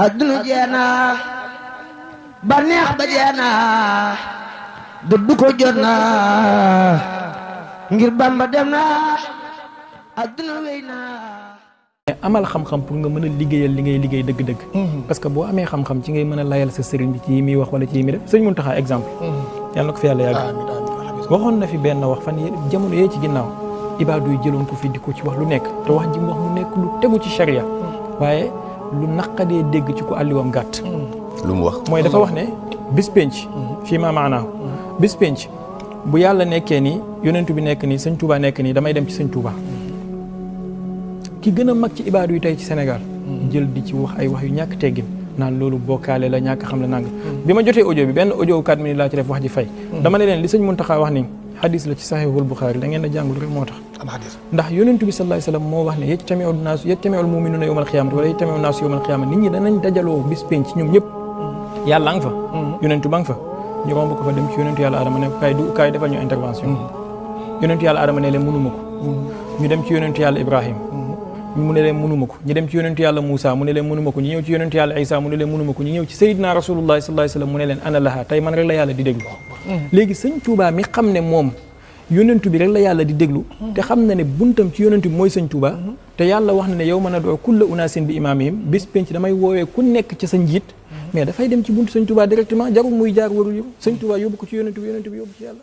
adduna jeena baneex ba jeena dëddu ko jot na ngir Bamba dem na adduna wéy na. amal xam-xam pour nga mën a liggéeyal li ngay liggéey dëgg-dëgg. parce que boo amee xam-xam ci ngay mën a layal sa sëriñ bi ci yi muy wax wala ci yi muy def sëñ Muntaxa exemple. yàlla na ko fi yàlla yàgg. waxoon na fi benn wax fan yii jamono yee ci ginnaaw ibaadu yi jëloon ko fi di ko ci wax lu nekk te wax ji mu wax mu nekk lu tegu ci charia waaye lu naqadee dégg ci ko àlliwam gàtt. lu mu wax mooy dafa wax ne bis penc. fii ma maanaaw bis penc bu yàlla nekkee nii yonentu bi nekk nii sëñ Touba nekk nii damay dem ci sëñ Touba. ki gën a mag ci ibaadu yi tey ci Sénégal. jël di ci wax ay wax yu ñàkk teggin naan loolu bokkaale la ñàkk xam la nang bi ma jotee audio bi benn audio 4 minutes laa ci def wax ji fay. dama ne leen li sëñ Muntaxa wax ni hadis la ci Sahihul Bukhari da ngeen a jàngul rek moo tax. ndax yonentu bi sallallahu alayhi wasallam moo wax ne yajtami'ul mu'minuuna yawmal qiyaamati wala yajtami'u naasu yawmal qiyaamati nit ñi danañ dajaloo bis penc ñoom ñëpp. yàlla nga fa. yonentu ba nga fa ñu romb ko fa dem ci yonentu yàlla Adama ne kaay defal ñu intervention. yonentu yàlla Adama ne leen mënuma ko. ñu dem ci yonentu yàlla Ibrahim mu ne leen mënuma ko ñu dem ci yonentu yàlla Moussa mu ne leen mënuma ko ñu ñëw ci yonentu yàlla Isa mu ne leen mënuma ko ñu ñëw ci Seydina Rasulullah sallallahu alayhi wasallam mu ne leen ana laha tey man rek la yàlla di déglu. léegi sëñ Touba mi xam ne moom yonentu bi rek la yàlla di déglu te xam na ne buntam ci yonentu bi mooy sëñ Touba te yàlla wax na ne yow mën a doo kulla unaasin bi imaamihim bis penc damay woowee ku nekk ci sa njiit mais dafay dem ci buntu sëñ Touba directement jarul muy jaar warul yow sëñ Touba yóbbu ko ci yonentu bi yóbbu ci yàlla